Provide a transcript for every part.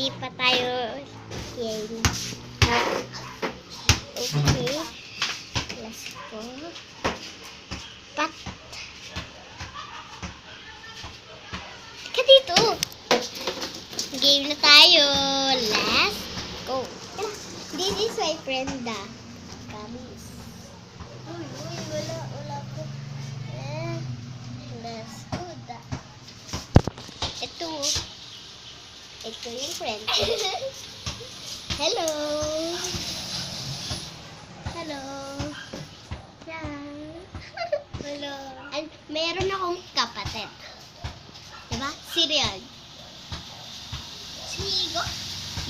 Hindi pa tayo game. Okay. Let's go. Pat. Teka dito. Game na tayo. Let's go. This is my friend, Kamis. Uy, wala ko. Let's go, Ito yung friend. Hello. Hello. Yeah. Hello. And meron akong kapatid. Diba? Si Rian. Si Igo?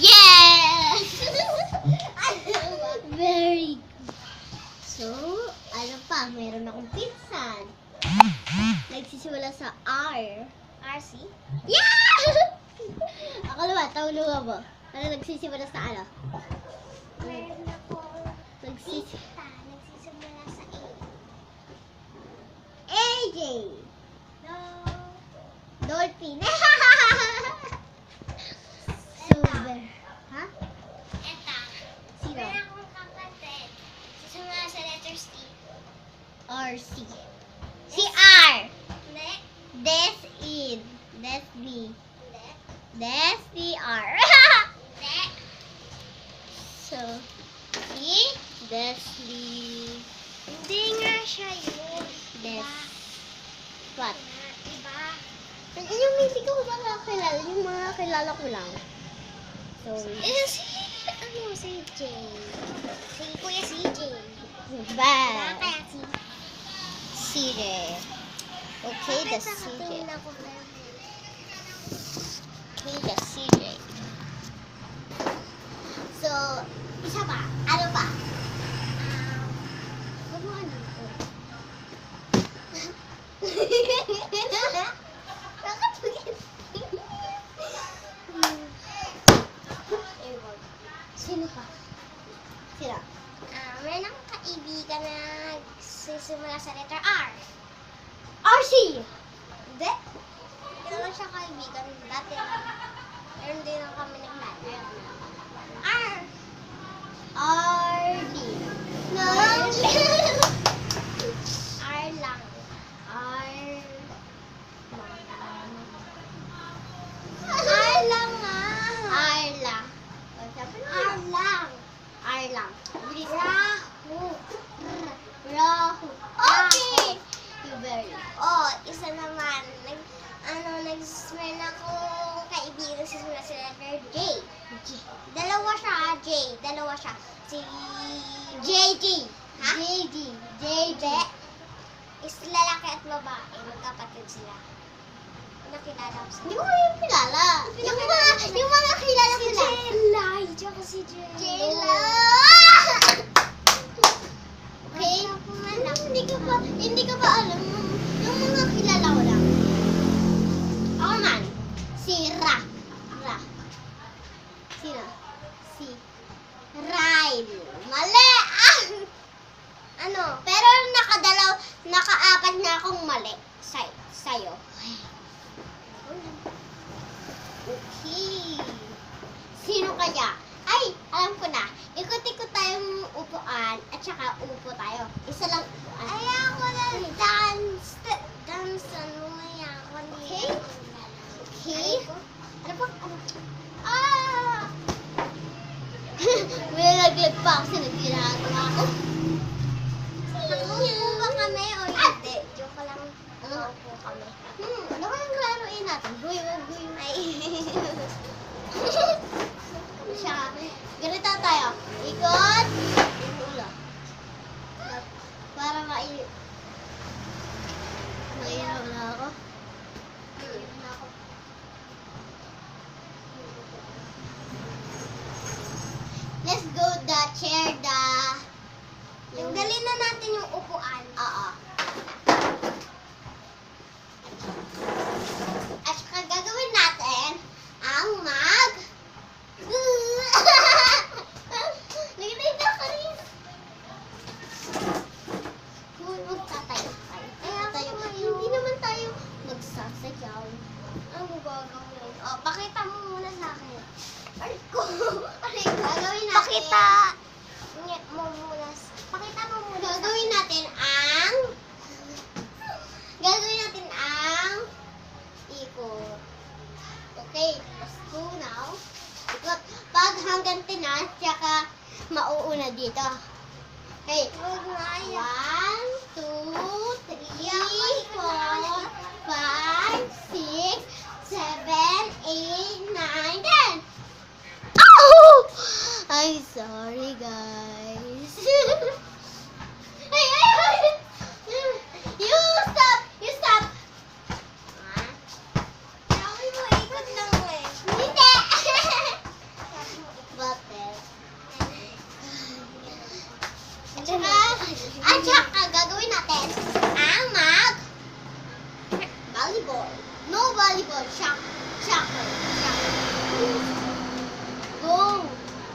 Yes! Very good. So, ano pa? Meron akong pinsan. Nagsisimula sa R. RC? Yeah! Ako naman, tawag mo. Ano nagsisimula sa ano? Meron ako Nagsisimula sa A. AJ! No. Dolphin! Eto. Super. Ha? Eta. Sino? Meron akong kapatid. Susunod sa letters T. RC. Si R! Hindi. Des in. Des B. Hindi. Des D R. Hindi. So, si Desli. Hindi nga siya yun. Des. Iba. What? Iba. Yung hindi ko mga kilala. Yung mga kilala ko lang. So, Si J. Si Kuya CJ. bad. Kaya si CJ. Okay, the CJ. Nakatulong ako meron. Okay, the CJ. So, isa pa. Ano pa? Huwag mo ano ko. Sino pa? Sino? Meron akong kaibigan na nagsisimula sa letter R. RC! Hindi. Hindi naman siya kaibigan. Dati, meron din lang kami naglalaro. R. RD. No. R lang. R. R lang nga. R lang. O, sabi na. R lang. R lang. Bilis ka. Rahu. Rahu. Okay! You very. Oh, isa naman. Meron akong kaibigan sa letter J. Dalawa siya. Si JD. Ha? JD. JD. Hindi. Is lalaki at babae. Magkapatid sila. Nakilala ko sila. Hindi ko kayo kilala. Yung mga kilala Si sila. Jelay. Tsaka si Jelay. Jayla. Okay? Hindi ka ba alam yung mga kilala ko lang. Ako man. Si Ra. Sino? Si Ryle. Mali! Ah! Ano? Pero nakaapat na akong mali sa'yo. Okay. Sino kaya? Ay, alam ko na. Ikot-ikot tayong upuan at saka upo tayo. Isa lang upuan. Ayoko na dance. Mamaya ako. Okay? Okay? Ano ba? Ah! May naglag pa ako kasi nagginagawa ako. Nakupo ba kami o hindi? Joke lang. Ano? Nakupo kami. Ano kayang laruin natin? Guy. Ay. Siya. Ganito tayo. Ikot. Ulo. Para Mahirap na ako. Let's go the chair, Tanggalin na natin yung upuan. Oo. mauuna dito. Hey, Huwag na kaya. 1, 2, 3, 4, 5, 6, 7, 8, 9, 10. Oh! I'm sorry, guys. Hey! You stop! You stop! Sabi mo, ikot lang eh. Hindi! Bakit? At saka, gagawin natin ang volleyball. No volleyball. Soccer. Go.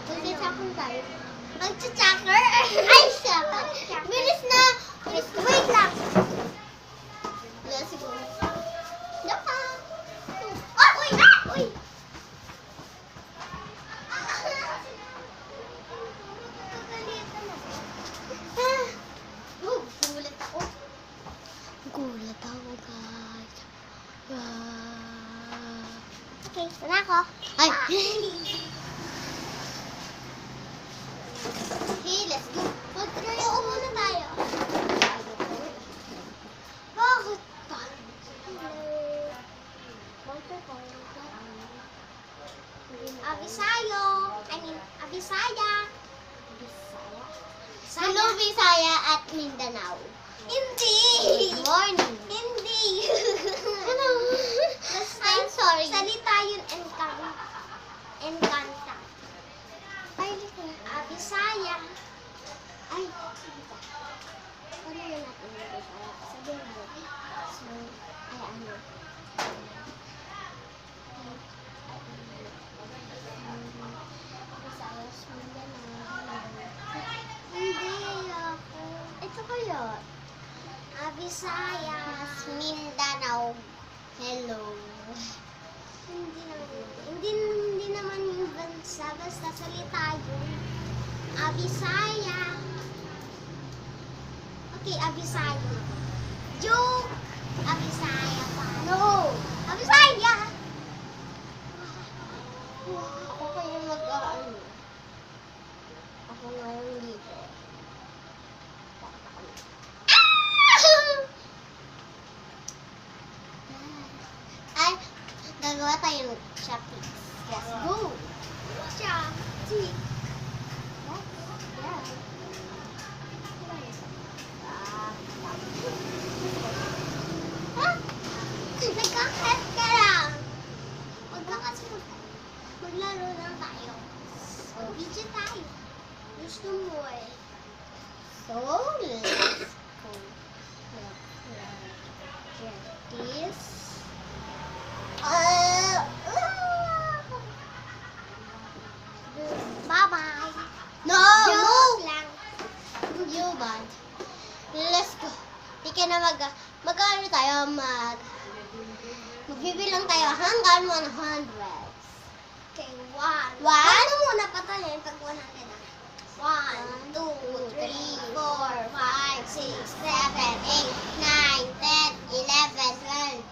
Mag-soccer tayo. Mag-soccer? Ay, soccer. Bilis na. Wait lang. Let's go. Dapa. Oh, uy! Uy! Gulat ako. Gulat ako, guys. Okay, wala ako. Ay! Okay, let's go. Oo, muna tayo. Bakit pa? Abisayo. Abisaya. Hello, Visaya at Mindanao. Hindi. Good morning. Hindi. Ano? Basta, I'm sorry. Salita yun, Encanta. Ay, lito. Abisaya. Ay, ano yun natin yung Visaya? Sabihin mo. So, ay ano? Visayas, Mindanao. Hindi ako. Ito kaya. Abisaya. Mindanao. Hello. Hindi naman yung bansa. Basta salita yun. Abisaya. Okay, Abisaya. Joke. Abisaya pa. No! Abisaya. Ako kaya mag-ano. Ako ngayon dito. Ay, gagawa tayo ng chopsticks. Let's go! Siya. Si. Nagkakat ka lang. Magkakasunod. Maglaro lang tayo. Video tayo. Gusto mo eh. So, let's go. Get this. Bye-bye. No! Joke No! lang. You bad. Let's go. Di ka na mag-ano tayo, magbibilang tayo hanggang 100. Okay, one. One? Paano muna patayin pag 100 na? 1, 2, 3, 4, 5, 6, 7, 8, 9, 10, 11, 12,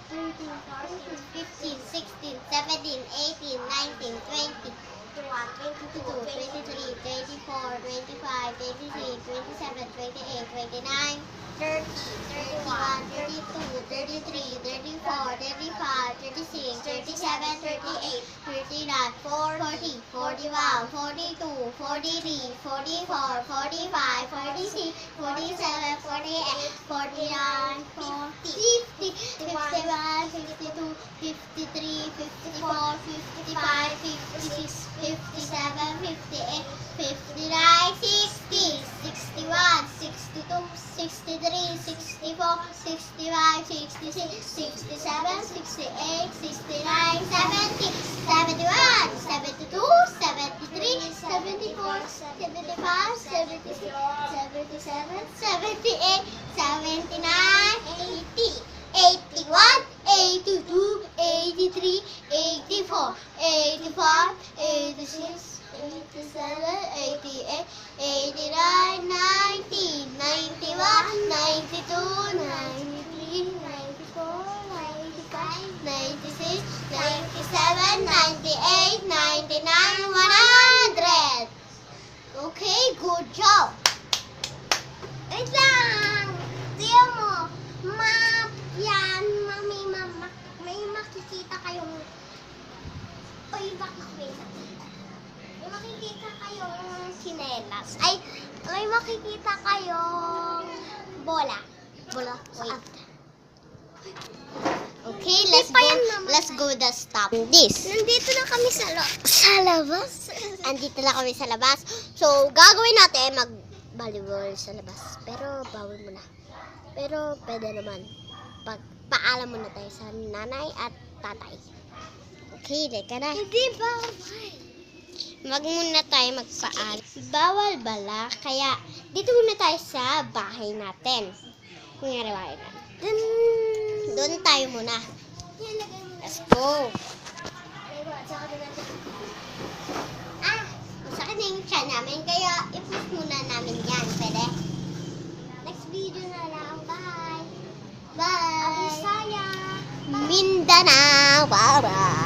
15, 16, 17, 18, 19, 20, 22, 23, 24, 25, 26, 27, 28, 29, 30, 31, 32, 33, 34, 35, 36, 37, 38, 39, 40, 41, 42, 43, 44, 45, 46, 47, 48, 49, 50, 51, 52, 53, 54, 55, 56, 57, 58, 59, 60, 61, 62, 63, 64, 65, 66, 67, 68, 69, 70, 71, 72, 73, 74, 75, 76, 77, 78, 79, 80, 81, 82, 83, 84, 85, 86, 87, 88, 89, 90, 91, 92, 93, 94, 95, 96, 97, 98, 99, 100. Okay? Good job! Wait lang! Tiyo mo, yan, may makikita kayong, may makikita kayong sinelas. Ay, may makikita kayong bola. Bola? Wait. Okay, let's go the stop this. Nandito na kami sa Labas? Andito na kami sa labas. So, gagawin natin mag-volleyball sa labas. Pero, bawal muna. Pero, pwede naman. Paalam muna tayo sa nanay at tatay. Okay, leka na. Hindi ba? Muna tayo magpaalam. Bawal bala, kaya dito muna tayo sa bahay natin. Kunyari bahay natin. Doon tayo muna. Let's go. Masakit na yung tiyan namin, kaya i-push muna namin yan. Pwede? Next video na lang. Bye! Bye! Abisaya! Mindanao! Bye-bye!